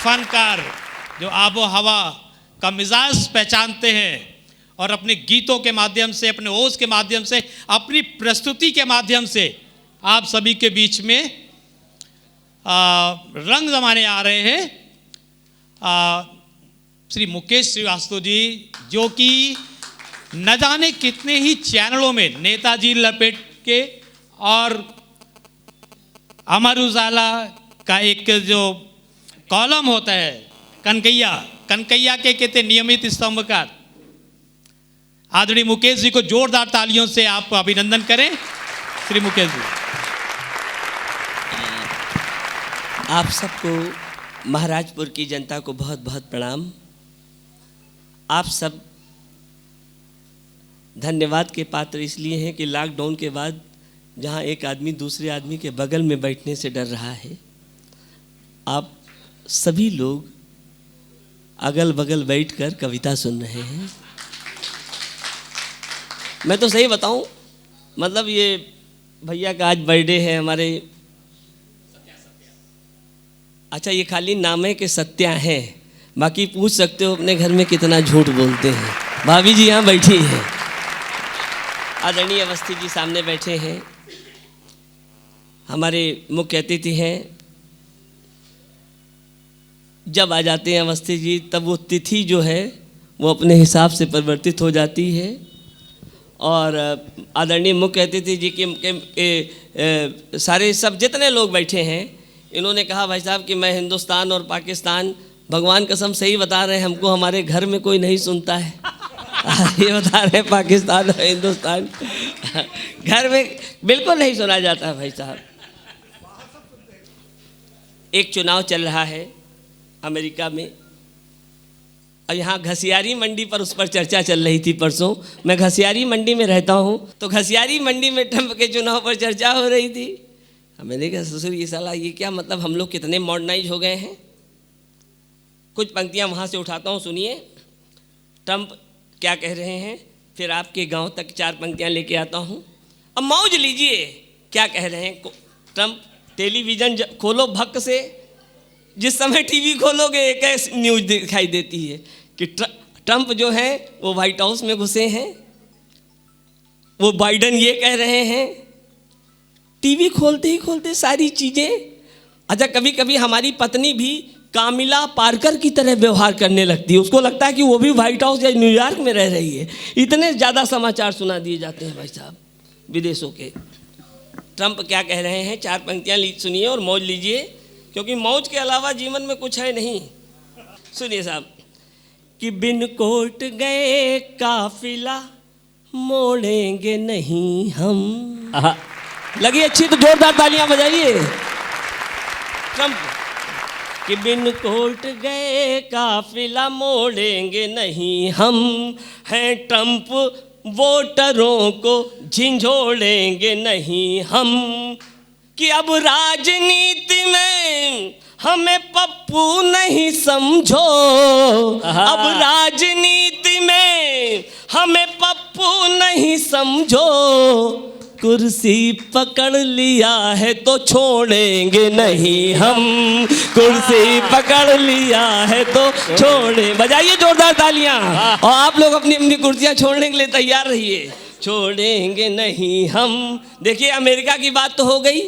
फनकार जो आबो हवा का मिजाज पहचानते हैं और अपने गीतों के माध्यम से, अपने ओज के माध्यम से, अपनी प्रस्तुति के माध्यम से आप सभी के बीच में रंग जमाने आ रहे हैं। श्री मुकेश श्रीवास्तव जी, जो कि न जाने कितने ही चैनलों में नेताजी लपेट के और अमर उजाला का एक जो कॉलम होता है कनकैया के कहते नियमित स्तंभकार, आदरणीय मुकेश जी को जोरदार तालियों से आप अभिनंदन करें। श्री मुकेश जी, आप सबको, महाराजपुर की जनता को बहुत बहुत प्रणाम। आप सब धन्यवाद के पात्र इसलिए हैं कि लॉकडाउन के बाद जहां एक आदमी दूसरे आदमी के बगल में बैठने से डर रहा है, आप सभी लोग अगल बगल बैठकर कविता सुन रहे हैं। मैं तो सही बताऊं, मतलब ये भैया का आज बर्थडे है हमारे, अच्छा ये खाली नाम है कि सत्या हैं, बाकी पूछ सकते हो अपने घर में कितना झूठ बोलते हैं। भाभी जी यहाँ बैठी हैं, आदरणीय अवस्थी जी सामने बैठे हैं, हमारे मुख्य अतिथि हैं। जब आ जाते हैं अवस्थी जी तब वो तिथि जो है वो अपने हिसाब से परिवर्तित हो जाती है। और आदरणीय मुख्य अतिथि जी के सारे सब जितने लोग बैठे हैं, इन्होंने कहा भाई साहब कि मैं हिंदुस्तान और पाकिस्तान, भगवान कसम सही बता रहे हैं, हमको हमारे घर में कोई नहीं सुनता है। ये बता रहे हैं पाकिस्तान और हिंदुस्तान घर में बिल्कुल नहीं सुना जाता भाई साहब। एक चुनाव चल रहा है अमेरिका में, और यहाँ घसियारी मंडी पर उस पर चर्चा चल रही थी परसों। मैं घसियारी मंडी में रहता हूँ, तो घसियारी मंडी में ट्रंप के चुनाव पर चर्चा हो रही थी। मैंने कहा ससुर ये साला ये क्या मतलब, हम लोग कितने मॉडर्नाइज हो गए हैं। कुछ पंक्तियाँ वहाँ से उठाता हूँ, सुनिए ट्रंप क्या कह रहे हैं, फिर आपके गांव तक 4 पंक्तियाँ लेके आता हूँ। अब मौज लीजिए क्या कह रहे हैं ट्रंप। टेलीविज़न खोलो भक्क से, जिस समय टीवी खोलोगे एक ऐसी न्यूज़ दिखाई देती है कि ट्रंप जो है वो व्हाइट हाउस में घुसे हैं, वो बाइडन ये कह रहे हैं। टीवी खोलते ही खोलते सारी चीज़ें। अच्छा, कभी कभी हमारी पत्नी भी कामिला पार्कर की तरह व्यवहार करने लगती है, उसको लगता है कि वो भी व्हाइट हाउस या न्यूयॉर्क में रह रही है। इतने ज़्यादा समाचार सुना दिए जाते हैं भाई साहब विदेशों के। ट्रंप क्या कह रहे हैं, 4 पंक्तियाँ सुनिए और मौज लीजिए, क्योंकि मौज के अलावा जीवन में कुछ है नहीं। सुनिए साहब कि बिन कोट गए काफिला मोड़ेंगे नहीं हम। लगी अच्छी तो जोरदार तालियां बजाइए। ट्रंप कि बिन कोट गए काफिला मोड़ेंगे नहीं हम, हैं ट्रंप वोटरों को झिंझोड़ेंगे नहीं हम। कि अब राजनीति में हमें पप्पू नहीं समझो, अब राजनीति में हमें पप्पू नहीं समझो, कुर्सी पकड़ लिया है तो छोड़ेंगे नहीं हम, कुर्सी पकड़ लिया है तो छोड़े। बजाइए जोरदार तालियां, और आप लोग अपनी अपनी कुर्सियां छोड़ने के लिए तैयार रहिए। छोड़ेंगे नहीं हम। देखिए अमेरिका की बात तो हो गई,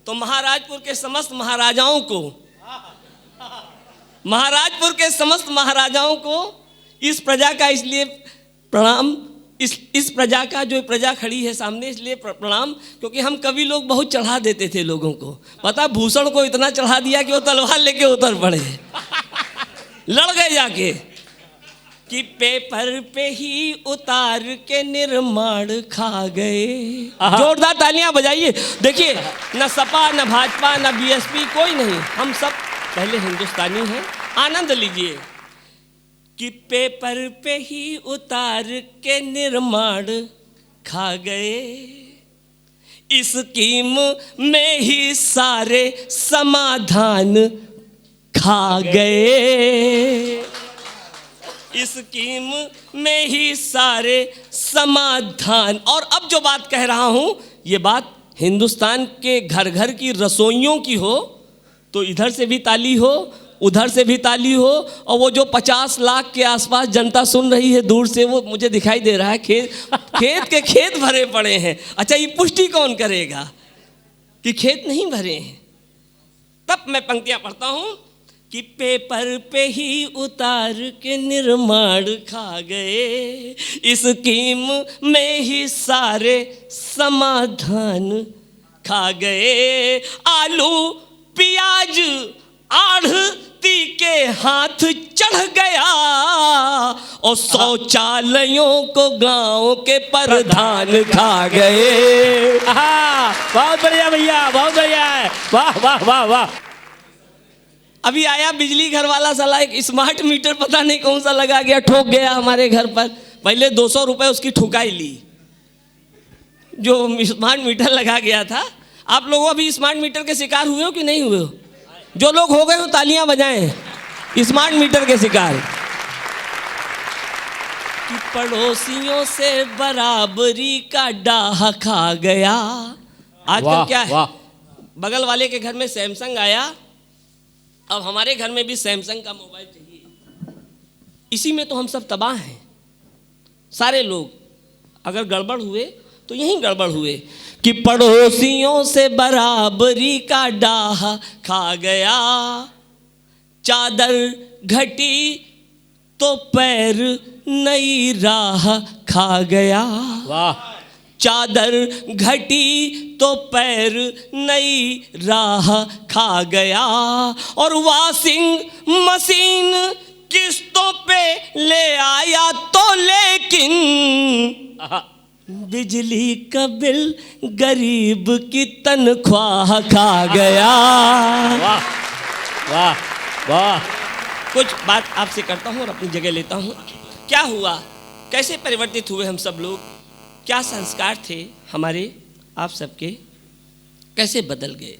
तो महाराजपुर के समस्त महाराजाओं को, महाराजपुर के समस्त महाराजाओं को इस प्रजा का इसलिए प्रणाम, इस प्रजा का जो प्रजा खड़ी है सामने इसलिए प्रणाम, क्योंकि हम कवि लोग बहुत चढ़ा देते थे लोगों को। पता भूषण को इतना चढ़ा दिया कि वो तलवार लेके उतर पड़े, लड़ गए जाके। कि पेपर पे ही उतार के निर्माण खा गए। जोरदार तालियां बजाइए। देखिए न सपा न भाजपा न बीएसपी कोई नहीं, हम सब पहले हिंदुस्तानी हैं, आनंद लीजिए। कि पेपर पे ही उतार के निर्माण खा गए, इस स्कीम में ही सारे समाधान खा गए, इस स्कीम में ही सारे समाधान। और अब जो बात कह रहा हूं, ये बात हिंदुस्तान के घर घर की रसोइयों की हो तो इधर से भी ताली हो, उधर से भी ताली हो, और वो जो 50 लाख के आसपास जनता सुन रही है दूर से, वो मुझे दिखाई दे रहा है खेत के खेत भरे पड़े हैं। अच्छा, ये पुष्टि कौन करेगा कि खेत नहीं भरे हैं? तब मैं पंक्तियां पढ़ता हूं कि पेपर पे ही उतार के निर्माण खा गए, इस स्कीम में ही सारे समाधान खा गए, आलू प्याज आढ़ती के हाथ चढ़ गया, और शौचालयों को गांव के प्रधान खा गए। बहुत बढ़िया भैया, बहुत बढ़िया है, वाह वाह वाह वाह। अभी आया बिजली घर वाला साला, एक स्मार्ट मीटर पता नहीं कौन सा लगा गया, ठोक गया हमारे घर पर। पहले 200 रुपए उसकी ठुकाई ली, जो स्मार्ट मीटर लगा गया था। आप लोग अभी स्मार्ट मीटर के शिकार हुए हो कि नहीं हुए हो? जो लोग हो गए हो तालियां बजाएं, स्मार्ट मीटर के शिकार। कि पड़ोसियों से बराबरी का डाह खा गया। आजकल क्या है, बगल वाले के घर में सैमसंग आया, अब हमारे घर में भी सैमसंग का मोबाइल चाहिए। इसी में तो हम सब तबाह हैं सारे लोग। अगर गड़बड़ हुए तो यहीं गड़बड़ हुए कि पड़ोसियों से बराबरी का डाह खा गया, चादर घटी तो पैर नई राह खा गया। वाह। चादर घटी तो पैर नई राह खा गया, और वॉशिंग मशीन किस्तों पे ले आया तो लेकिन बिजली का बिल गरीब की तनख्वाह खा गया। वाह वाह वाह। कुछ बात आपसे करता हूँ और अपनी जगह लेता हूँ। क्या हुआ, कैसे परिवर्तित हुए हम सब लोग, क्या संस्कार थे हमारे आप सबके, कैसे बदल गए।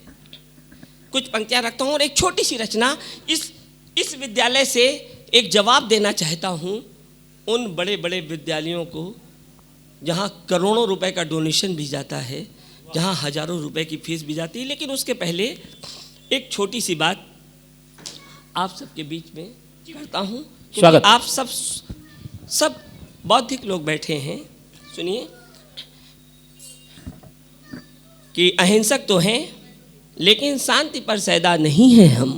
कुछ पंक्तियाँ रखता हूँ और एक छोटी सी रचना इस विद्यालय से एक जवाब देना चाहता हूँ उन बड़े बड़े विद्यालयों को जहाँ करोड़ों रुपए का डोनेशन भी जाता है, जहाँ हजारों रुपए की फीस भी जाती है। लेकिन उसके पहले एक छोटी सी बात आप सबके बीच में करता हूँ। स्वागत। आप सब बौद्धिक लोग बैठे हैं, सुनिए कि अहिंसक तो हैं लेकिन शांति पर सैदा नहीं हैं हम।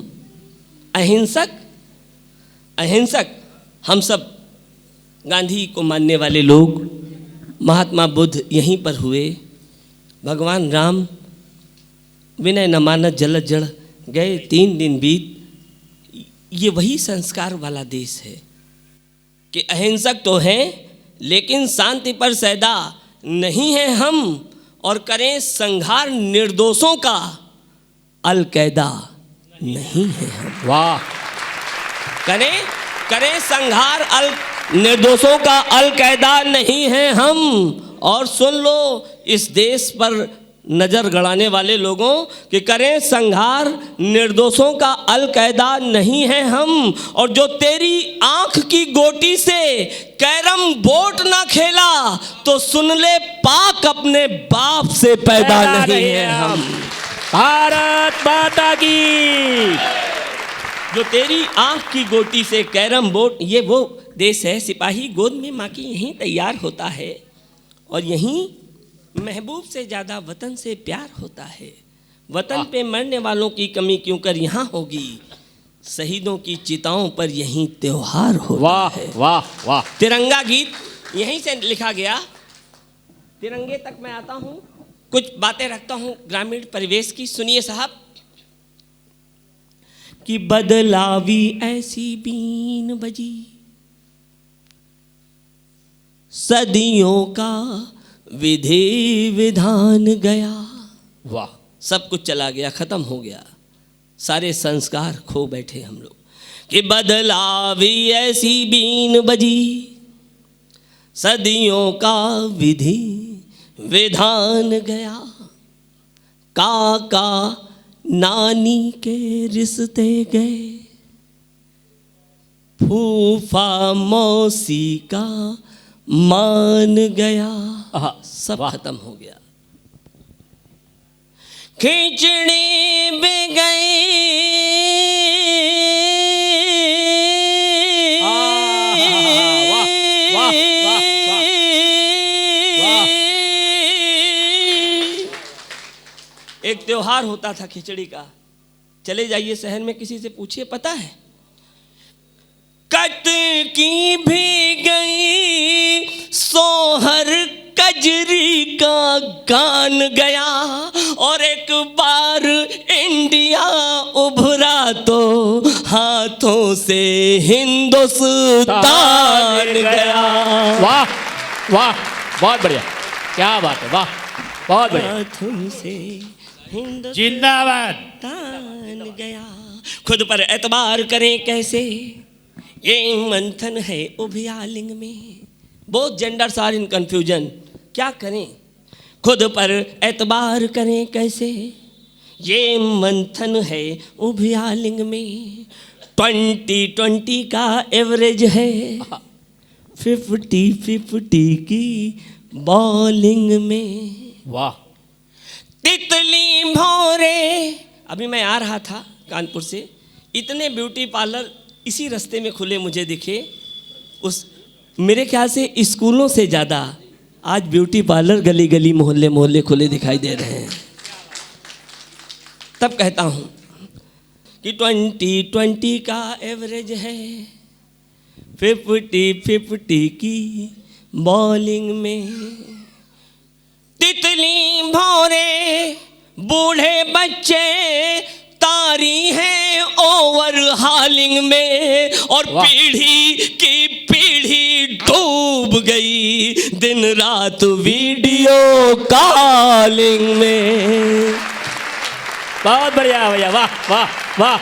अहिंसक हम सब गांधी को मानने वाले लोग, महात्मा बुद्ध यहीं पर हुए, भगवान राम विनय न मानत जलत जड़ गए 3 दिन बीत। ये वही संस्कार वाला देश है कि अहिंसक तो हैं लेकिन शांति पर सैदा नहीं हैं हम, और करें संहार निर्दोषों का अलकैदा नहीं है हम। वाह। करें संहार निर्दोषों का अलकैदा नहीं है हम। और सुन लो इस देश पर नजर गड़ाने वाले लोगों कि करें संहार निर्दोषों का अलकैदा नहीं है हम। और जो तेरी आंख की गोटी से कैरम बोर्ड ना खेला तो सुन ले पाक अपने बाप से पैदा नहीं है हम। भारत माता की। जो तेरी आंख की गोटी से कैरम बोर्ड, ये वो देश है सिपाही गोद में माँ की यहीं तैयार होता है, और यहीं महबूब से ज़्यादा वतन से प्यार होता है। वतन पे मरने वालों की कमी क्यों कर यहाँ होगी, शहीदों की चिताओं पर यहीं त्योहार होता है। वाह वाह। तिरंगा गीत यहीं से लिखा गया। तिरंगे तक मैं आता हूँ, कुछ बातें रखता हूँ ग्रामीण परिवेश की। सुनिए साहब कि बदलावी ऐसी बीन बजी, सदियों का विधि विधान गया। वाह। सब कुछ चला गया, खत्म हो गया, सारे संस्कार खो बैठे हम लोग। कि बदलावी ऐसी बीन बजी, सदियों का विधि विधान गया। काका नानी के रिश्ते गए, फूफा मौसी का मान गया। सब खत्म हो गया। खिचड़ी भी गई एक त्योहार होता था खिचड़ी का। चले जाइए शहर में, किसी से पूछिए, पता है। कत की भी गई सोहर कजरी का गान गया, और एक बार इंडिया उभरा तो हाथों से हिंदुस्तान गया। वाह वाह, बहुत बढ़िया, क्या बात है, वाह, बहुत बढ़िया। हाथों से हिंदुस्तान जिंदाबाद। गया। खुद पर एतबार करें कैसे, ये मंथन है उभयालिंग में। Both genders are in confusion, क्या करें। खुद पर एतबार करें कैसे, ये मंथन है उभयालिंग में। 2020 का एवरेज है 50-50 की बॉलिंग में। वाह, तितली भौरे। अभी मैं आ रहा था कानपुर से, इतने ब्यूटी पार्लर इसी रास्ते में खुले मुझे दिखे। उस मेरे ख्याल से स्कूलों से ज़्यादा आज ब्यूटी पार्लर गली गली मोहल्ले मोहल्ले खुले दिखाई दे रहे हैं। तब कहता हूँ कि 2020 का एवरेज है 50-50 की बॉलिंग में। तितली भौरे बूढ़े बच्चे तारी हैं ओवर हालिंग में, और पीढ़ी की पीढ़ी डूब गई दिन रात वीडियो कॉलिंग में। बहुत बढ़िया भैया, वाह वाह वाह।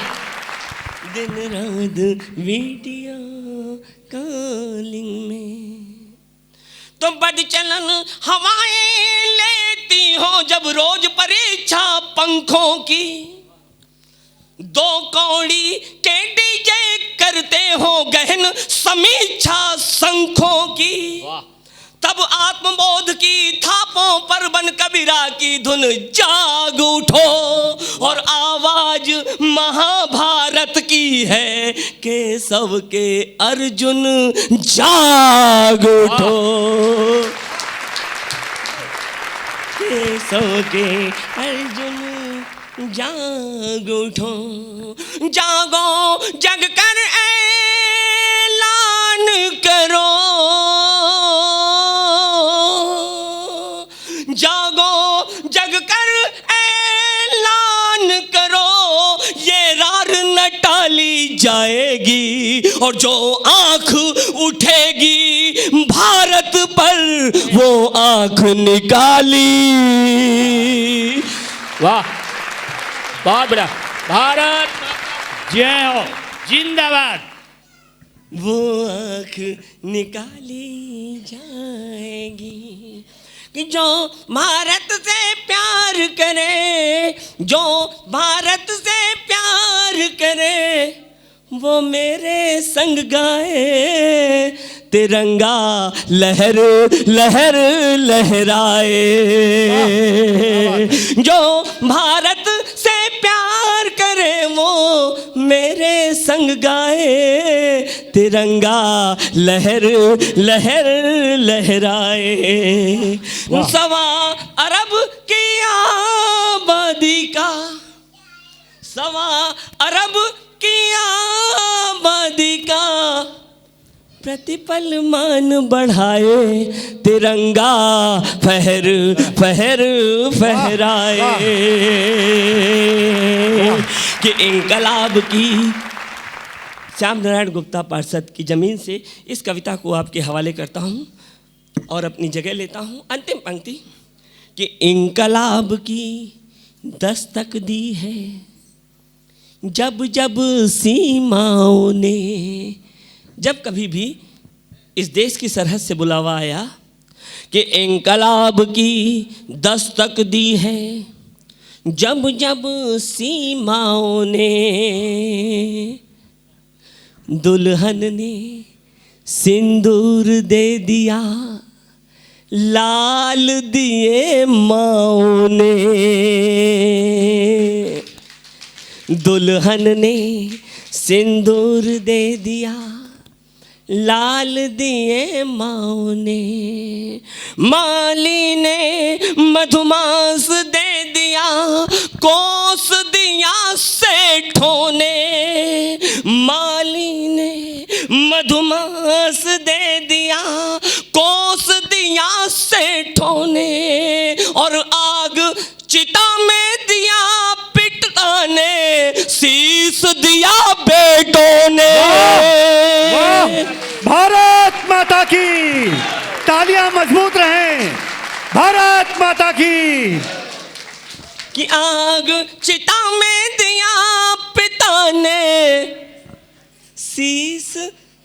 दिन रात वीडियो कॉलिंग में। तो बदचलन हवाएं लेती हो जब रोज परीक्षा पंखों की, दो कौड़ी के डीजे करते हो गहन समीक्षा शंखों की। तब आत्मबोध की थापों पर बन कबीरा की धुन जाग उठो, और आवाज महाभारत की है केशव के अर्जुन जाग उठो। केशव के अर्जुन जाग उठो। जागो जग कर ऐलान करो, जागो जग कर ऐलान करो, ये रार न टाली जाएगी, और जो आंख उठेगी भारत पर वो आंख निकाली। वाह, बहुत बड़ा। भारत जय हो, जिंदाबाद। वो आँख निकाली जाएगी कि जो भारत से प्यार करे, जो भारत से प्यार करे, वो मेरे संग गाए, तिरंगा लहर लहर लहराए। जो भारत से प्यार करे वो मेरे संग गाए, तिरंगा लहर लहर लहराए। 1.25 अरब की आबादी का, 1.25 अरब की आबादी का प्रतिपल मान बढ़ाए, तिरंगा फहर फहर फहराए। कि इंकलाब की श्याम नारायण गुप्ता पार्षद की ज़मीन से इस कविता को आपके हवाले करता हूँ और अपनी जगह लेता हूँ। अंतिम पंक्ति कि इंकलाब की दस्तक दी है जब जब सीमाओं ने। जब कभी भी इस देश की सरहद से बुलावा आया कि इंकलाब की दस्तक दी है जब जब सीमाओं ने, दुल्हन ने सिंदूर दे दिया लाल दिए माओ ने। दुल्हन ने सिंदूर दे दिया लाल दिए माओ ने। माली ने मधुमास दे दिया दिया, कोस दिया सेठों ने, माली ने मधुमास दे दिया, कोस दिया सेठों ने, और आग चिता में दिया पिता ने, शीश दिया बेटों ने। वाह! भारत माता की तालियां मजबूत रहें। भारत माता की। कि आग चिता में दिया पिता ने, शीश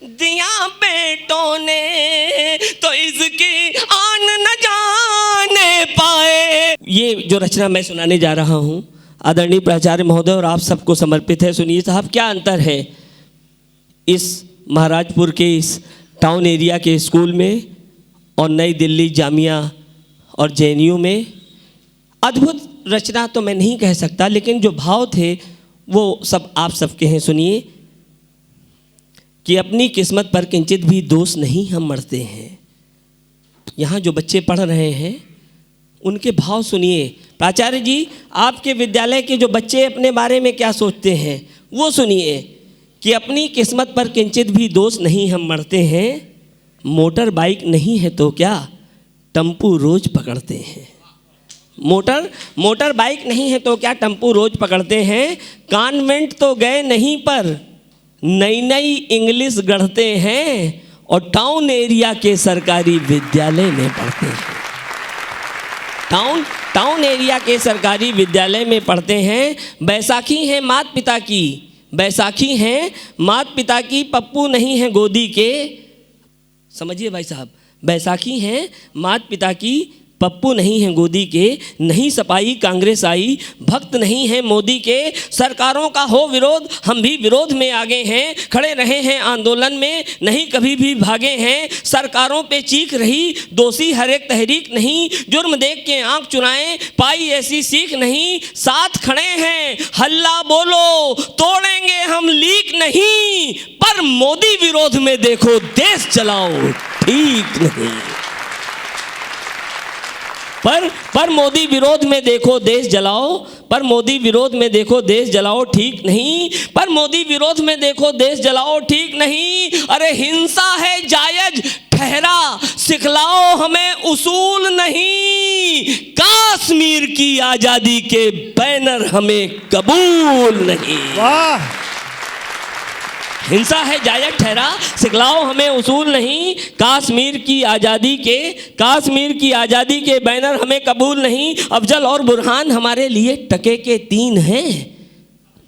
दिया बेटों ने, तो इसकी आन न जाने पाए। ये जो रचना मैं सुनाने जा रहा हूँ आदरणीय प्राचार्य महोदय और आप सबको समर्पित है। सुनिए साहब, क्या अंतर है इस महाराजपुर के इस टाउन एरिया के स्कूल में और नई दिल्ली जामिया और जेएनयू में। अद्भुत रचना तो मैं नहीं कह सकता, लेकिन जो भाव थे वो सब आप सबके हैं। सुनिए कि अपनी किस्मत पर किंचित भी दोष नहीं हम मरते हैं। यहाँ जो बच्चे पढ़ रहे हैं उनके भाव सुनिए। प्राचार्य जी, आपके विद्यालय के जो बच्चे अपने बारे में क्या सोचते हैं वो सुनिए कि अपनी किस्मत पर किंचित भी दोष नहीं हम मरते हैं। मोटर बाइक नहीं है तो क्या, टम्पू रोज पकड़ते हैं। मोटर बाइक नहीं है तो क्या, टम्पू रोज पकड़ते हैं। कॉन्वेंट तो गए नहीं पर नई नई इंग्लिश गढ़ते हैं, और टाउन एरिया के सरकारी विद्यालय में पढ़ते हैं। टाउन एरिया के सरकारी विद्यालय में पढ़ते हैं। बैसाखी है माता पिता की, बैसाखी हैं माता पिता की, पप्पू नहीं है गोदी के। समझिए भाई साहब, बैसाखी हैं माता पिता की, पप्पू नहीं है गोदी के। नहीं सपाई कांग्रेस आई, भक्त नहीं है मोदी के। सरकारों का हो विरोध, हम भी विरोध में आगे हैं। खड़े रहे हैं आंदोलन में, नहीं कभी भी भागे हैं। सरकारों पे चीख रही, दोषी हर एक तहरीक नहीं। जुर्म देख के आंख चुराएं, पाई ऐसी सीख नहीं। साथ खड़े हैं, हल्ला बोलो, तोड़ेंगे हम लीक नहीं। पर मोदी विरोध में देखो देश चलाओ ठीक नहीं। पर मोदी विरोध में देखो देश जलाओ, पर मोदी विरोध में देखो देश जलाओ ठीक नहीं। पर मोदी विरोध में देखो देश जलाओ ठीक नहीं। अरे हिंसा है जायज ठहरा, सिखलाओ हमें उसूल नहीं। कश्मीर की आजादी के बैनर हमें कबूल नहीं। वाह! हिंसा है जायज ठहरा, सिखलाओ हमें उसूल नहीं। कश्मीर की आज़ादी के बैनर हमें कबूल नहीं। अफजल और बुरहान हमारे लिए टके के 3 हैं।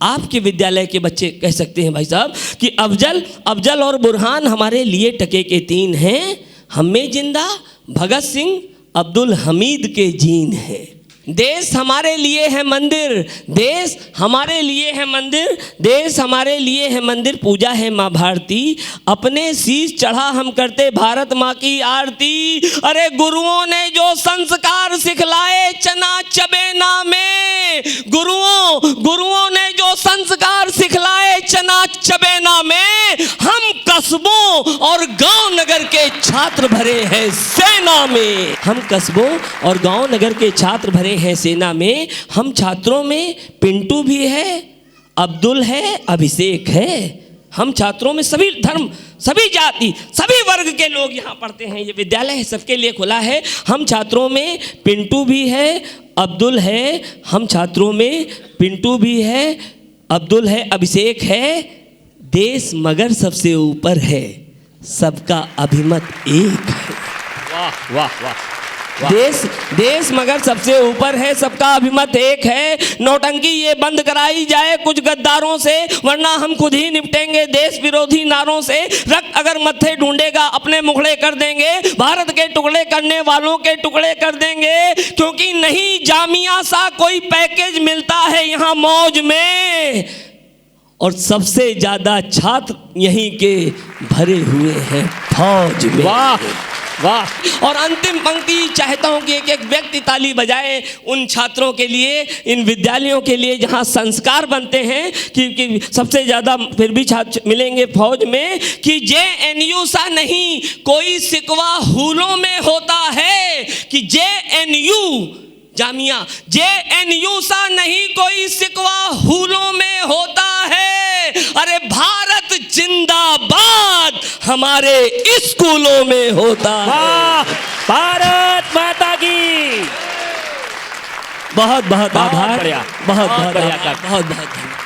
आपके विद्यालय के बच्चे कह सकते हैं भाई साहब कि अफजल और बुरहान हमारे लिए टके के 3 हैं। हमें जिंदा भगत सिंह अब्दुल हमीद के जीन है। देश हमारे लिए है मंदिर, देश हमारे लिए है मंदिर, देश हमारे लिए है मंदिर। पूजा है माँ भारती, अपने शीश चढ़ा हम करते भारत माँ की आरती। अरे गुरुओं ने जो संस्कार सिखलाए चना चबेना में, गुरुओं ने जो संस्कार सिखलाए चना चबेना में, हम कस्बों और गांव नगर के छात्र भरे हैं सेना में। हम कस्बों और गांव नगर के छात्र भरे हैं सेना में। हम छात्रों में पिंटू भी है, अब्दुल है, अभिषेक है। हम छात्रों में सभी धर्म, सभी जाति, सभी वर्ग के लोग यहाँ पढ़ते हैं। ये विद्यालय है, सबके लिए खुला है। हम छात्रों में पिंटू भी है, अब्दुल है। हम छात्रों में पिंटू भी है, अब्दुल है, अभिषेक है। देश मगर सबसे ऊपर है, सबका अभिमत एक है। वाह वाह वाह! देश मगर सबसे ऊपर है, सबका अभिमत एक है। नौटंकी ये बंद कराई जाए कुछ गद्दारों से, वरना हम खुद ही निपटेंगे देश विरोधी नारों से। रक्त अगर मत्थे ढूंढेगा अपने मुखड़े कर देंगे, भारत के टुकड़े करने वालों के टुकड़े कर देंगे। क्योंकि नहीं जामिया सा कोई पैकेज मिलता है यहाँ मौज में, और सबसे ज्यादा छात्र यहीं के भरे हुए हैं फौज में। वाह वाह! और अंतिम पंक्ति चाहता हूं कि एक एक व्यक्ति ताली बजाए उन छात्रों के लिए, इन विद्यालयों के लिए जहां संस्कार बनते हैं कि सबसे ज़्यादा फिर भी छात्र मिलेंगे फौज में। कि जेएनयू सा नहीं कोई सिकवा हुलों में होता है, कि जेएनयू जामिया JNU सा नहीं कोई सिकवा हुलों में होता है, अरे भारत जिंदाबाद हमारे स्कूलों में होता है। वाह, भारत माता की। बहुत बहुत आभार, बढ़िया, बहुत बहुत बढ़िया आभार, बहुत बहुत धन्यवाद।